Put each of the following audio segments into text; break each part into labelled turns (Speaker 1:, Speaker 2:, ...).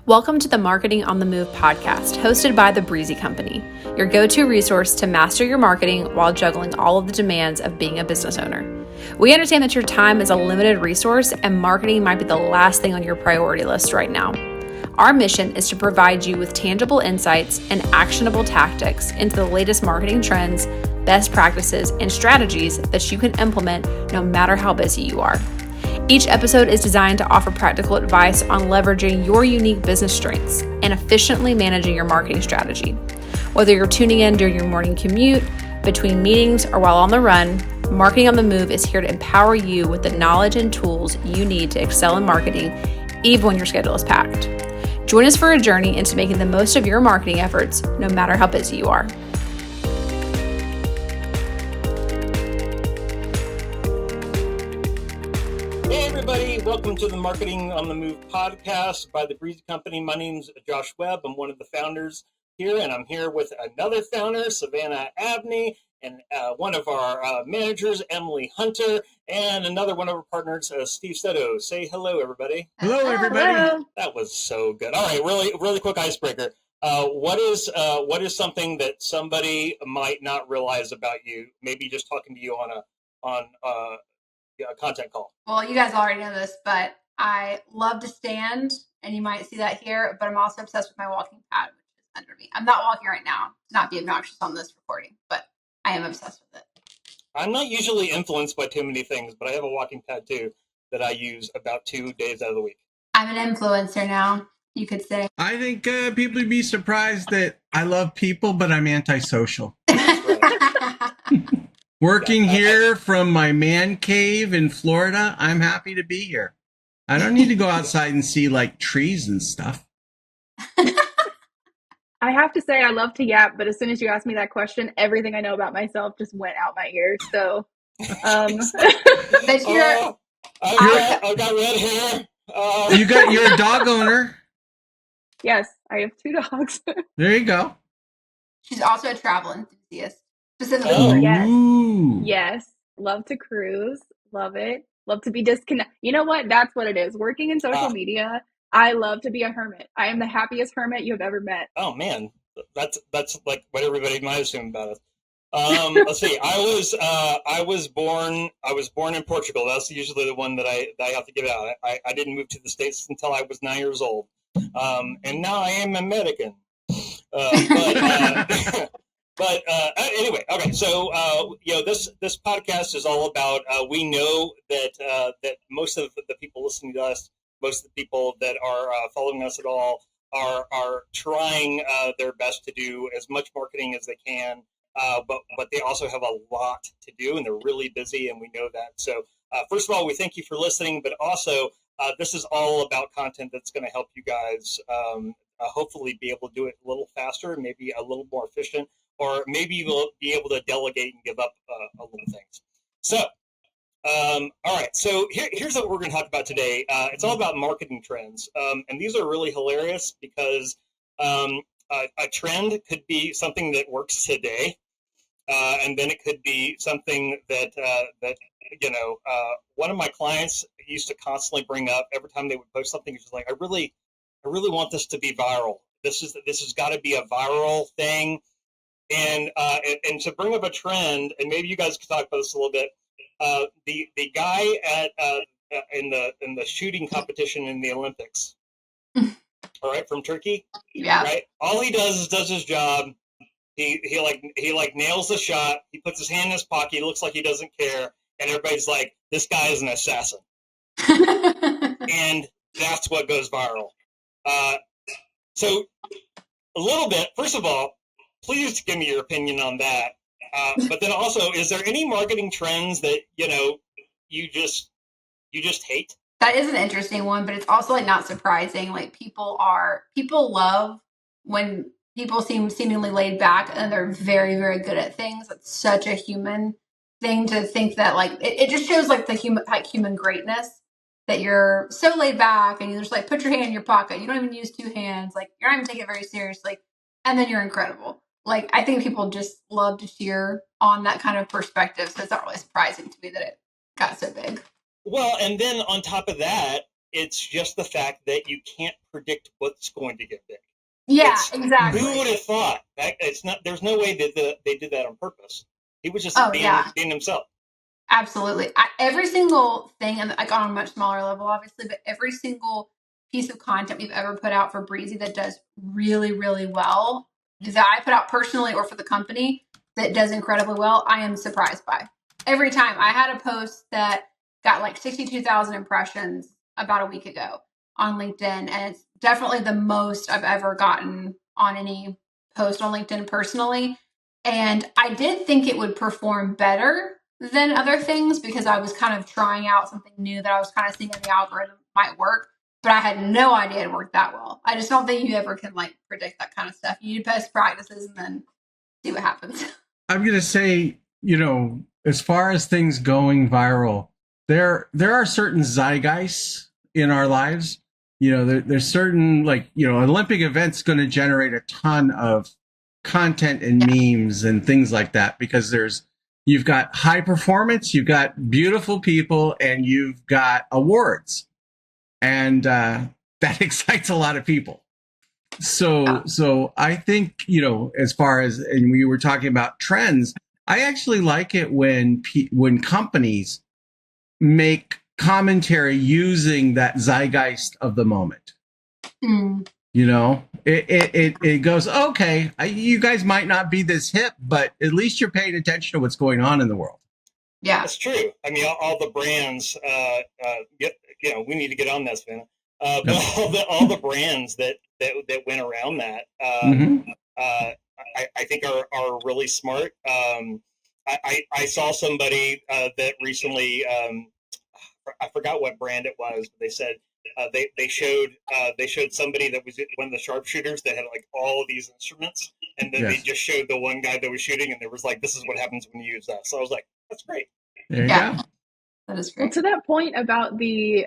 Speaker 1: Welcome to the Marketing on the Move podcast, hosted by the Breezy Company, your go-to resource to master your marketing while juggling all of the demands of being a business owner. We understand that your time is a limited resource and marketing might be the last thing on your priority list right now. Our mission is to provide you with tangible insights and actionable tactics into the latest marketing trends, best practices, and strategies that you can implement no matter how busy you are. Each episode is designed to offer practical advice on leveraging your unique business strengths and efficiently managing your marketing strategy. Whether you're tuning in during your morning commute, between meetings, or while on the run, Marketing on the Move is here to empower you with the knowledge and tools you need to excel in marketing, even when your schedule is packed. Join us for a journey into making the most of your marketing efforts, no matter how busy you are.
Speaker 2: Hey everybody, welcome to the Marketing on the Move podcast by the Breezy Company. My name's Josh Webb. I'm one of the founders here, and I'm here with another founder, Savannah Abney, and one of our managers, Emily Hunter, and another one of our partners, Steve Seto. Say hello, everybody.
Speaker 3: Hello, everybody.
Speaker 4: Hello.
Speaker 2: That was so good. All right, really quick icebreaker. What is something that somebody might not realize about you? Maybe just talking to you on a content call.
Speaker 4: Well, you guys already know this, but I love to stand, and you might see that here, but I'm also obsessed with my walking pad, which is under me. I'm not walking right now to not be obnoxious on this recording, but I am obsessed with it.
Speaker 2: I'm not usually influenced by too many things, but I have a walking pad too that I use about 2 days out of the week.
Speaker 4: I'm an influencer now, you could say.
Speaker 3: I think people would be surprised that I love people, but I'm antisocial. Working here from my man cave in Florida, I'm happy to be here. I don't need to go outside and see like trees and stuff.
Speaker 5: I have to say I love to yap, but as soon as you asked me that question, everything I know about myself just went out my ears. So,
Speaker 4: But
Speaker 2: I've got red hair.
Speaker 3: You're a dog owner.
Speaker 5: yes, I have 2 dogs.
Speaker 3: There you go.
Speaker 4: she's also a travel enthusiast, specifically.
Speaker 2: Oh.
Speaker 5: Yes.
Speaker 3: Ooh.
Speaker 5: Yes, love to cruise, love it. Love to be disconnected. You know what? That's what it is. Working in social media, I love to be a hermit. I am the happiest hermit you've ever met.
Speaker 2: Oh man, that's like what everybody might assume about us. Let's see. I was born in Portugal. That's usually the one that I have to give out. I didn't move to the States until I was 9 years old, and now I am American. But anyway, okay. So this podcast is all about. We know that most of the people listening to us, most of the people that are following us at all, are trying their best to do as much marketing as they can. But they also have a lot to do, and they're really busy, and we know that. So first of all, we thank you for listening, but also this is all about content that's going to help you guys hopefully be able to do it a little faster, maybe a little more efficient, or maybe you'll be able to delegate and give up a little things. So, all right. So here's what we're going to talk about today. It's all about marketing trends, and these are really hilarious because a trend could be something that works today, and then it could be something that one of my clients used to constantly bring up every time they would post something. She's like, I really want this to be viral. This has got to be a viral thing. And to bring up a trend, and maybe you guys could talk about this a little bit. The guy in the shooting competition in the Olympics, all right, from Turkey,
Speaker 4: Yeah.
Speaker 2: right. All he does his job. He nails the shot. He puts his hand in his pocket. He looks like he doesn't care, and everybody's like, "This guy is an assassin," and that's what goes viral. So a little bit. First of all, please give me your opinion on that. But then also, is there any marketing trends that you just hate?
Speaker 4: That is an interesting one, but it's also like not surprising. Like people love when people seem seemingly laid back and they're very, very good at things. It's such a human thing to think that like it just shows like the human greatness that you're so laid back and you just like put your hand in your pocket. You don't even use 2 hands. Like you're not even taking it very seriously. And then you're incredible. Like I think people just love to cheer on that kind of perspective. So it's not really surprising to me that it got so big.
Speaker 2: Well, and then on top of that, It's just the fact that you can't predict what's going to get big.
Speaker 4: Yeah, exactly.
Speaker 2: Who would have thought? It's not. There's no way that they did that on purpose. He was just being himself.
Speaker 4: Absolutely. Every single thing, and like on a much smaller level, obviously, but every single piece of content we've ever put out for Breezy that does really, really well, that I put out personally or for the company that does incredibly well, I am surprised by. Every time. I had a post that got like 62,000 impressions about a week ago on LinkedIn, and it's definitely the most I've ever gotten on any post on LinkedIn personally. And I did think it would perform better than other things because I was kind of trying out something new that I was kind of seeing in the algorithm might work, but I had no idea it worked that well. I just don't think you ever can like predict that kind of stuff. You do best practices and then see what happens.
Speaker 3: I'm going to say, as far as things going viral, there are certain zeitgeists in our lives. There's certain Olympic events going to generate a ton of content and memes and things like that because you've got high performance, you've got beautiful people, and you've got awards, and that excites a lot of people. So I think, as far as, and we were talking about trends, I actually like it when companies make commentary using that zeitgeist of the moment.
Speaker 4: Mm.
Speaker 3: It goes, okay, you guys might not be this hip, but at least you're paying attention to what's going on in the world.
Speaker 4: Yeah,
Speaker 2: that's true. I mean, all the brands, we need to get on this, man. But all the brands that went around that, I think are really smart. I saw somebody that recently, I forgot what brand it was, but they said they showed somebody that was one of the sharpshooters that had like all of these instruments, and then they just showed the one guy that was shooting, and there was like, this is what happens when you use that. So I was like, that's great.
Speaker 3: There you go.
Speaker 4: That is great.
Speaker 5: Well, to that point about the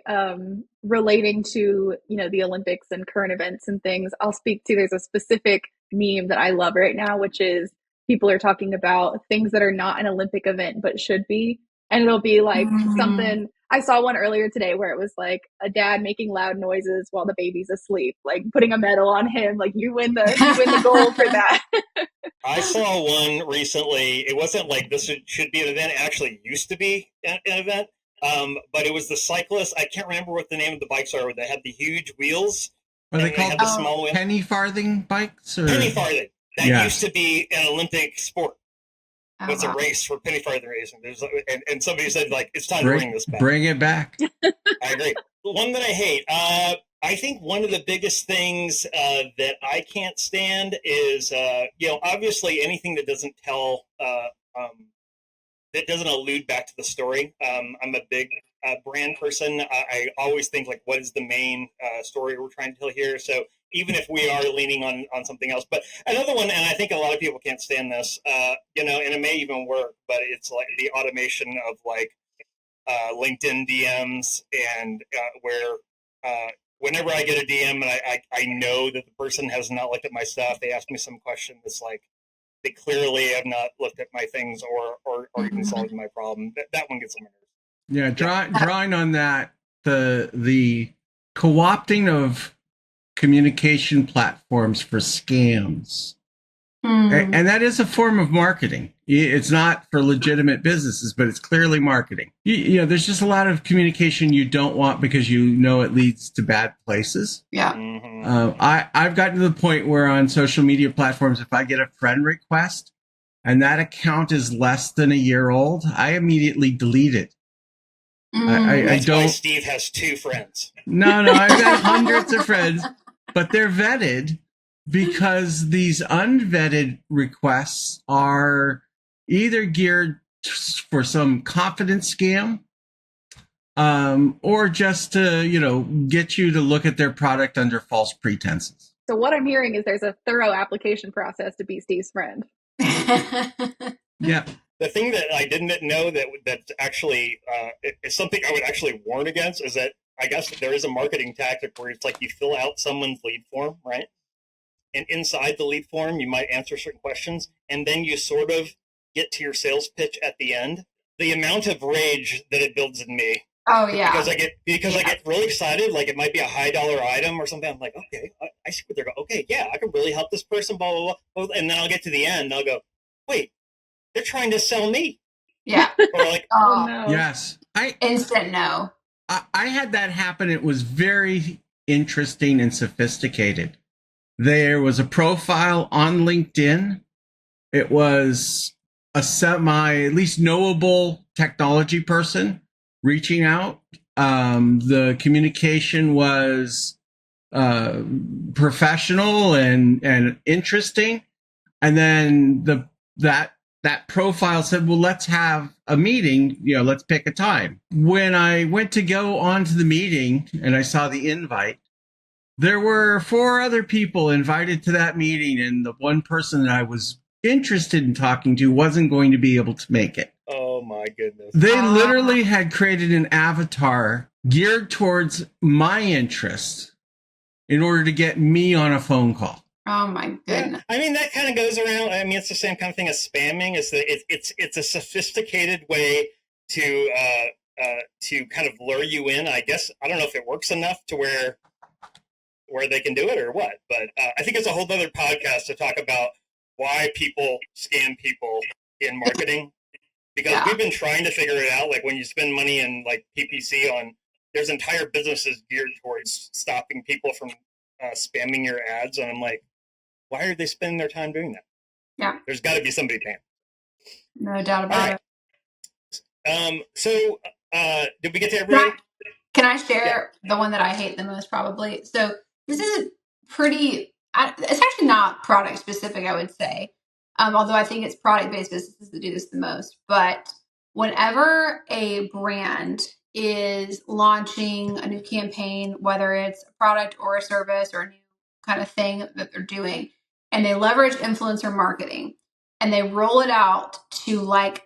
Speaker 5: relating to the Olympics and current events and things, I'll speak to. There's a specific meme that I love right now, which is people are talking about things that are not an Olympic event but should be, and it'll be like something. I saw one earlier today where it was like a dad making loud noises while the baby's asleep, like putting a medal on him, like you win the gold for that.
Speaker 2: I saw one recently. It wasn't like this should be an event. It actually used to be an event. But it was the cyclist. I can't remember what the name of the bikes are. They had the huge wheels.
Speaker 3: Are they called
Speaker 2: the small wheels?
Speaker 3: Penny farthing bikes? Or?
Speaker 2: Penny farthing. That used to be an Olympic sport. It was a race for penny farthing racing. And somebody said, like, it's time to bring this back.
Speaker 3: Bring it back.
Speaker 2: I agree. The one that I hate, I think one of the biggest things that I can't stand is, obviously anything that doesn't tell, that doesn't allude back to the story. I'm a big brand person. I always think, like, what is the main story we're trying to tell here? So even if we are leaning on something else. But another one, and I think a lot of people can't stand this, and it may even work, but it's like the automation of, like, LinkedIn DMs, and where whenever I get a DM and I know that the person has not looked at my stuff, they ask me some question that's like, they clearly have not looked at my things or even solved my problem. That one gets on my nerves.
Speaker 3: Yeah, drawing on that, the co-opting of communication platforms for scams. And that is a form of marketing. It's not for legitimate businesses, but it's clearly marketing. There's just a lot of communication you don't want because it leads to bad places.
Speaker 4: Yeah.
Speaker 3: I've gotten to the point where on social media platforms, if I get a friend request and that account is less than a year old, I immediately delete it.
Speaker 2: That's why Steve has 2 friends.
Speaker 3: No, I've got hundreds of friends, but they're vetted. Because these unvetted requests are either geared for some confidence scam, or just to, get you to look at their product under false pretenses.
Speaker 5: So what I'm hearing is there's a thorough application process to be Steve's friend.
Speaker 3: Yeah.
Speaker 2: The thing that I didn't know that actually is something I would actually warn against is that I guess there is a marketing tactic where it's like you fill out someone's lead form, right? And inside the lead form, you might answer certain questions, and then you sort of get to your sales pitch at the end. The amount of rage that it builds in me
Speaker 4: Oh yeah.
Speaker 2: Because I get really excited, like it might be a high dollar item or something. I'm like, okay, I see what they're going. Okay, yeah, I can really help this person. Blah blah blah. And then I'll get to the end, and I'll go, wait, they're trying to sell me.
Speaker 4: Yeah.
Speaker 2: Or like,
Speaker 5: Oh no.
Speaker 3: Yes.
Speaker 4: Instant no.
Speaker 3: I had that happen. It was very interesting and sophisticated. There was a profile on LinkedIn. It was a at least knowable technology person reaching out. The communication was professional and interesting. And then that profile said, well, let's have a meeting, let's pick a time. When I went to go on to the meeting and I saw the invite, there were 4 other people invited to that meeting, and the one person that I was interested in talking to wasn't going to be able to make it.
Speaker 2: oh my goodness.
Speaker 3: They literally had created an avatar geared towards my interest in order to get me on a phone call.
Speaker 4: Oh my goodness.
Speaker 2: Yeah. I mean, that kind of goes around. I mean, it's the same kind of thing as spamming. Is that it's a sophisticated way to kind of lure you in. I guess I don't know if it works enough to where they can do it or what, but I think it's a whole other podcast to talk about why people scam people in marketing, because we've been trying to figure it out. Like when you spend money in like PPC on, there's entire businesses geared towards stopping people from spamming your ads, and I'm like, why are they spending their time doing that?
Speaker 4: Yeah,
Speaker 2: there's got to be somebody paying.
Speaker 4: No doubt about
Speaker 2: it. So did we get to everybody?
Speaker 4: Can I share the one that I hate the most? Probably. So this is pretty. It's actually not product specific, I would say. Although I think it's product based businesses that do this the most. But whenever a brand is launching a new campaign, whether it's a product or a service or a new kind of thing that they're doing, and they leverage influencer marketing and they roll it out to like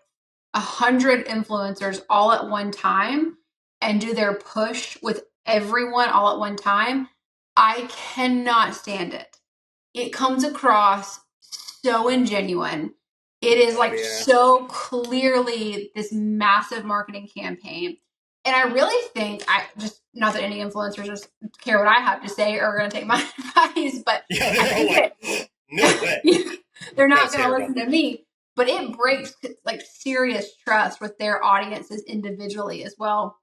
Speaker 4: 100 influencers all at one time and do their push with everyone all at one time, I cannot stand it. It comes across so ingenuine. It is like so clearly this massive marketing campaign. And I really think, not that any influencers just care what I have to say or are going to take my advice, but
Speaker 2: no way.
Speaker 4: They're not going to listen to me. But it breaks like serious trust with their audiences individually as well,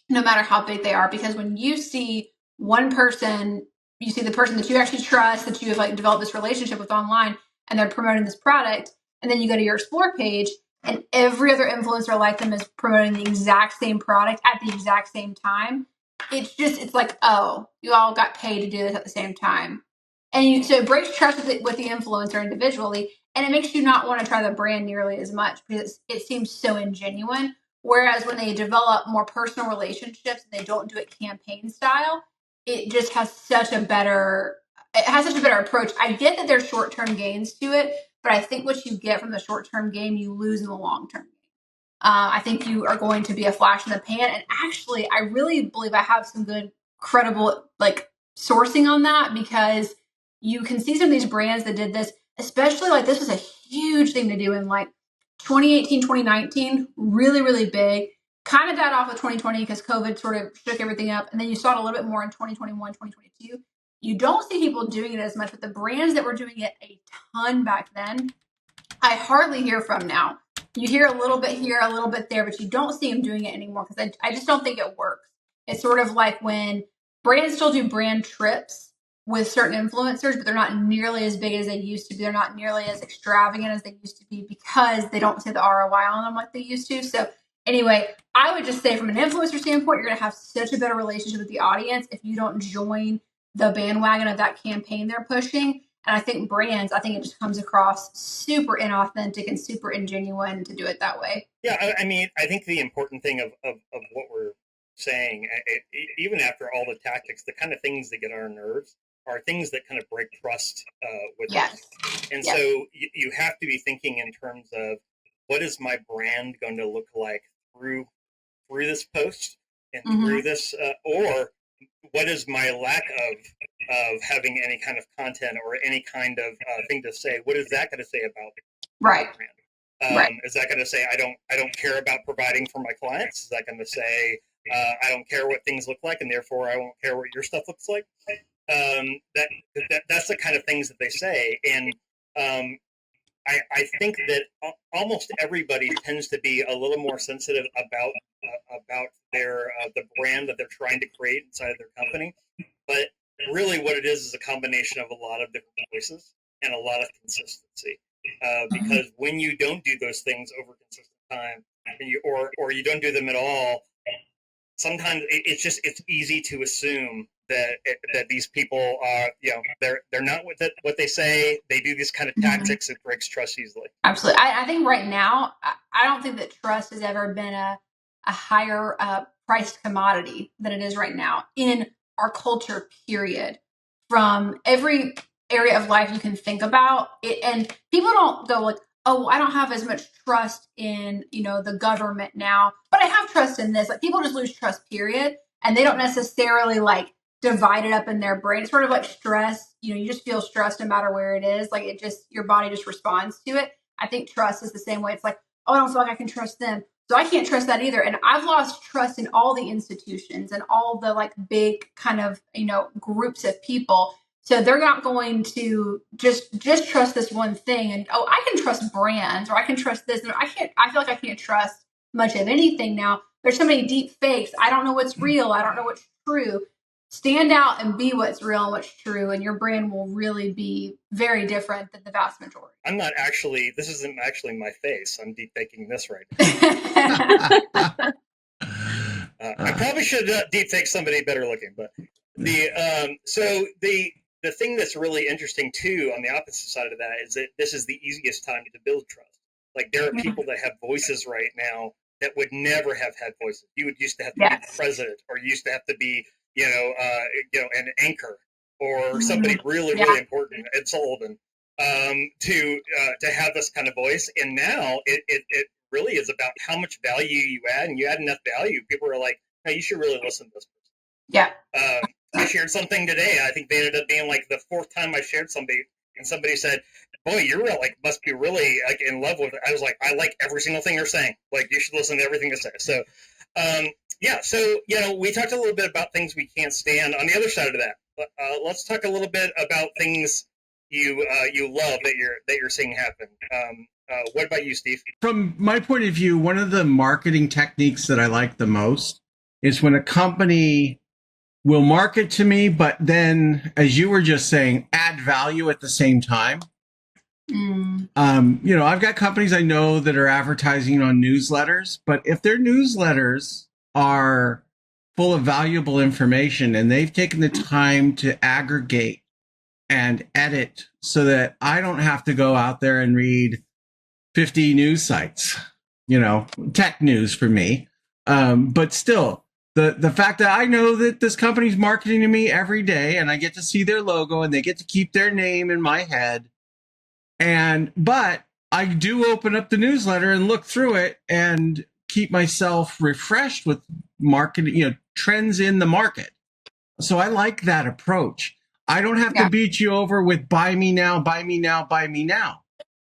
Speaker 4: no matter how big they are. Because when you see one person, you see the person that you actually trust, that you have like developed this relationship with online, and they're promoting this product, and then you go to your explore page and every other influencer like them is promoting the exact same product at the exact same time. It's like, oh, you all got paid to do this at the same time. And so it breaks trust with the influencer individually. And it makes you not want to try the brand nearly as much because it seems so ingenuine. Whereas when they develop more personal relationships and they don't do it campaign style, it just has such a better approach. I get that there's short-term gains to it, but I think what you get from the short-term game, you lose in the long-term game. I think you are going to be a flash in the pan. And actually, I really believe I have some good, credible like sourcing on that, because you can see some of these brands that did this, especially like this was a huge thing to do in like 2018, 2019, really, really big. Kind of died off with 2020 because COVID sort of shook everything up. And then you saw it a little bit more in 2021, 2022. You don't see people doing it as much, but the brands that were doing it a ton back then, I hardly hear from now. You hear a little bit here, a little bit there, but you don't see them doing it anymore because I just don't think it works. It's sort of like when brands still do brand trips with certain influencers, but they're not nearly as big as they used to be. They're not nearly as extravagant as they used to be because they don't see the ROI on them like they used to. So anyway, I would just say from an influencer standpoint, you're going to have such a better relationship with the audience if you don't join the bandwagon of that campaign they're pushing. And I think brands, it just comes across super inauthentic and super ingenuine to do it that way.
Speaker 2: Yeah, I mean, I think the important thing of what we're saying, even after all the tactics, the kind of things that get on our nerves are things that kind of break trust with us. And so you have to be thinking in terms of what is my brand going to look like through this post and through this, or what is my lack of having any kind of content or any kind of thing to say? What is that going to say about my brand? Is that going to say I don't care about providing for my clients? Is that going to say I don't care what things look like, and therefore I won't care what your stuff looks like. That's the kind of things that they say, and I think that almost everybody tends to be a little more sensitive about their the brand that they're trying to create inside of their company. But really, what it is a combination of a lot of different voices and a lot of consistency. Because when you don't do those things over consistent time, or you don't do them at all, sometimes it's easy to assume that these people are they're not what they say. They do these kind of tactics. It breaks trust easily.
Speaker 4: Absolutely. I think right now, I don't think that trust has ever been a higher priced commodity than it is right now in our culture, period. From every area of life you can think about it, and people don't go like, oh, I don't have as much trust in, the government now, but I have trust in this. Like, people just lose trust, period. And they don't necessarily like divide it up in their brain. It's sort of like stress. You just feel stressed no matter where it is. Like, your body just responds to it. I think trust is the same way. It's like, oh, I don't feel like I can trust them, so I can't trust that either. And I've lost trust in all the institutions and all the like big kind of, groups of people. So they're not going to just trust this one thing. And, oh, I can trust brands, or I can trust this. And I feel like I can't trust much of anything now. There's so many deep fakes. I don't know what's real. I don't know what's true. Stand out and be what's real and what's true, and your brand will really be very different than the vast majority.
Speaker 2: This isn't actually my face. I'm deep faking this right now. I probably should deep fake somebody better looking, but the thing that's really interesting too on the opposite side of that is that this is the easiest time to build trust. Like, there are people that have voices right now that would never have had voices. You would used to have to be the president, or you used to have to be an anchor, or somebody really important at Sullivan to have this kind of voice. And now it really is about how much value you add, and you add enough value, people are like, hey, you should really listen to this person.
Speaker 4: Yeah.
Speaker 2: I shared something today. I think they ended up being like the fourth time I shared something, and somebody said, boy, you're like must be really like in love with it. I was like, I like every single thing you're saying. Like, you should listen to everything they say. So so we talked a little bit about things we can't stand. On the other side of that, let's talk a little bit about things you love that you're seeing happen. What about you, Steve?
Speaker 3: From my point of view, one of the marketing techniques that I like the most is when a company will market to me, but then, as you were just saying, add value at the same time. I've got companies I know that are advertising on newsletters, but if their newsletters are full of valuable information and they've taken the time to aggregate and edit so that I don't have to go out there and read 50 news sites, tech news for me. But still, the fact that I know that this company's marketing to me every day and I get to see their logo and they get to keep their name in my head. But I do open up the newsletter and look through it and keep myself refreshed with marketing, trends in the market. So I like that approach. I don't have to beat you over with buy me now, buy me now, buy me now.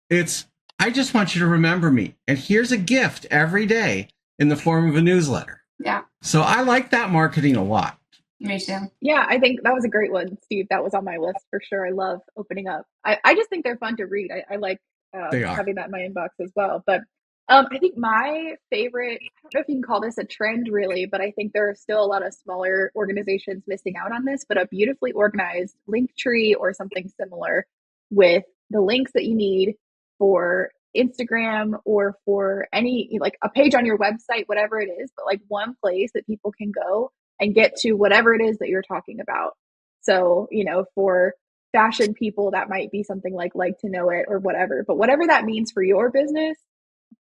Speaker 3: It's, I just want you to remember me. And here's a gift every day in the form of a newsletter.
Speaker 4: Yeah.
Speaker 3: So I like that marketing a lot.
Speaker 4: Me too.
Speaker 5: Yeah, I think that was a great one, Steve. That was on my list for sure. I love opening up. I just think they're fun to read. I like having that in my inbox as well. But I think my favorite, I don't know if you can call this a trend really, but I think there are still a lot of smaller organizations missing out on this, but a beautifully organized link tree or something similar with the links that you need for Instagram or for any, like a page on your website, whatever it is, but like one place that people can go and get to whatever it is that you're talking about. So, for fashion people, that might be something like to know it or whatever, but whatever that means for your business,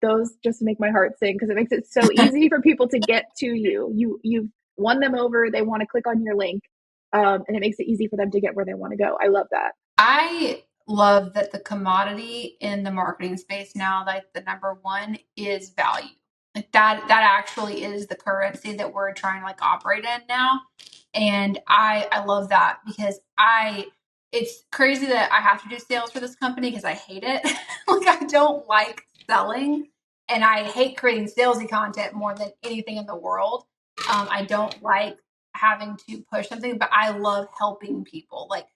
Speaker 5: those just make my heart sing because it makes it so easy for people to get to you. You've won them over. They want to click on your link. And it makes it easy for them to get where they want to go. I love that.
Speaker 4: I love that the commodity in the marketing space now, like the number one is value. Like that actually is the currency that we're trying to like operate in now. And I love that because it's crazy that I have to do sales for this company because I hate it. Like, I don't like selling and I hate creating salesy content more than anything in the world. I don't like having to push something, but I love helping people. Like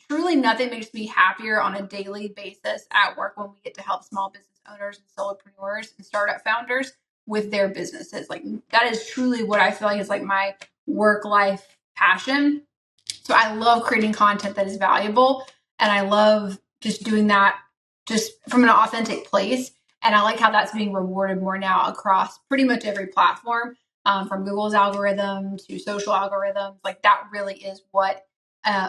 Speaker 4: truly nothing makes me happier on a daily basis at work when we get to help small business owners and solopreneurs and startup founders with their businesses. Like that is truly what I feel like is like my work life passion. So I love creating content that is valuable, and I love just doing that just from an authentic place. And I like how that's being rewarded more now across pretty much every platform, from Google's algorithm to social algorithms. Like that really is what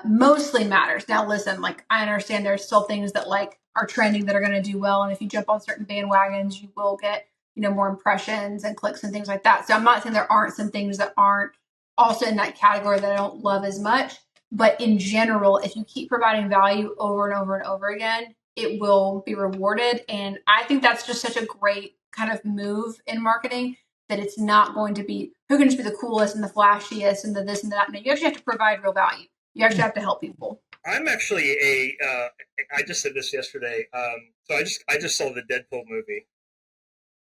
Speaker 4: mostly matters. Now, listen, like I understand there's still things that like are trending that are going to do well, and if you jump on certain bandwagons, you will get more impressions and clicks and things like that. So I'm not saying there aren't some things that aren't also in that category that I don't love as much. But in general, if you keep providing value over and over and over again, it will be rewarded. And I think that's just such a great kind of move in marketing, that it's not going to be who can just be the coolest and the flashiest and the this and that. No, you actually have to provide real value. You actually have to help people.
Speaker 2: I'm actually I just said this yesterday. So I just saw the Deadpool movie,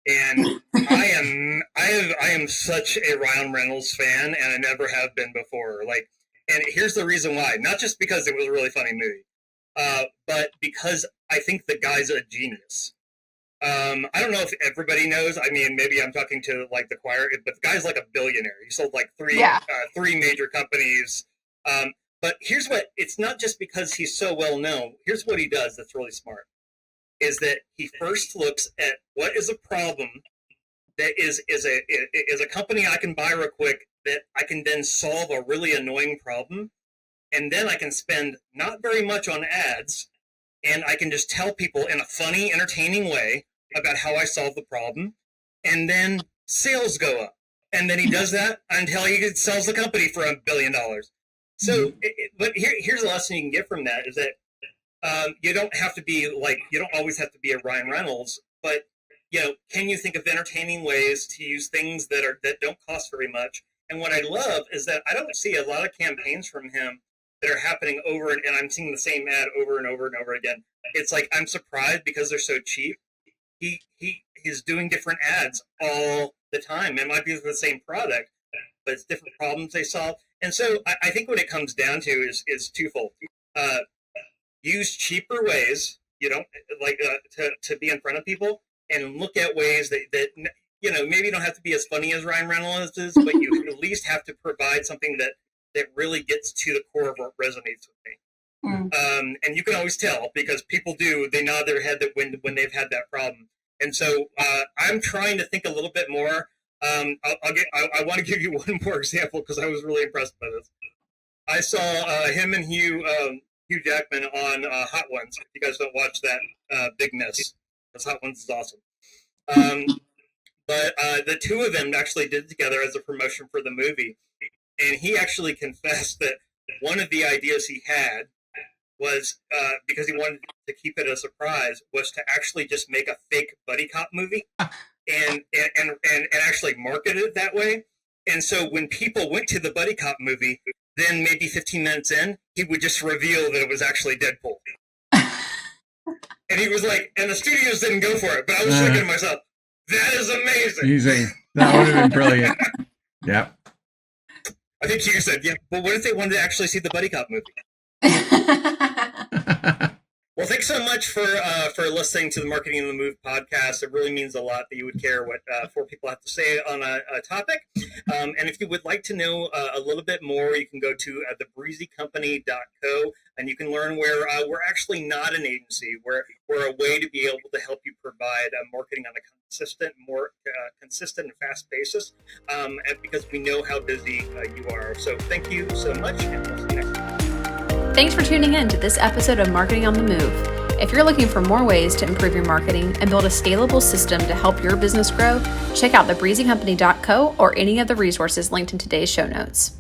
Speaker 2: and I am such a Ryan Reynolds fan, and I never have been before. Like, and here's the reason why: not just because it was a really funny movie, but because I think the guy's a genius. I don't know if everybody knows. I mean, maybe I'm talking to like the choir, but the guy's like a billionaire. He sold like three major companies. But here's what: it's not just because he's so well known. Here's what he does that's really smart: is that he first looks at what is a problem that is a company I can buy real quick, that I can then solve a really annoying problem, and then I can spend not very much on ads, and I can just tell people in a funny, entertaining way about how I solve the problem, and then sales go up. And then he does that until he sells the company for $1 billion. So, but here's a lesson you can get from that: is that you don't always have to be a Ryan Reynolds, but can you think of entertaining ways to use things that don't cost very much? And what I love is that I don't see a lot of campaigns from him that are happening over, and I'm seeing the same ad over and over and over again. It's like I'm surprised because they're so cheap. He's doing different ads all the time. It might be the same product, but it's different problems they solve. And so I think what it comes down to is twofold. Use cheaper ways, to be in front of people, and look at ways that maybe you don't have to be as funny as Ryan Reynolds is, but you at least have to provide something that really gets to the core of what resonates with me. And you can always tell, because people they nod their head that when they've had that problem. And so I'm trying to think a little bit more. I want to give you one more example, because I was really impressed by this. I saw him and Hugh Jackman on Hot Ones. If you guys don't watch that, big miss, because Hot Ones is awesome. But the two of them actually did it together as a promotion for the movie. And he actually confessed that one of the ideas he had was, because he wanted to keep it a surprise, was to actually just make a fake buddy cop movie and actually market it that way. And so when people went to the buddy cop movie, then maybe 15 minutes in, he would just reveal that it was actually Deadpool. And he was like, and the studios didn't go for it, but I was thinking to myself, that is amazing. That would have been brilliant.
Speaker 3: Yep.
Speaker 2: I think Hugh said, yeah, but what if they wanted to actually see the buddy cop movie? Well, thanks so much for listening to the Marketing on the Move podcast. It really means a lot that you would care what four people have to say on a topic. And if you would like to know a little bit more, you can go to thebreezycompany.co, and you can learn where we're actually not an agency. We're a way to be able to help you provide marketing on a more consistent and fast basis, and because we know how busy you are. So thank you so much, and we'll see you next time.
Speaker 1: Thanks for tuning in to this episode of Marketing on the Move. If you're looking for more ways to improve your marketing and build a scalable system to help your business grow, check out thebreezycompany.co or any of the resources linked in today's show notes.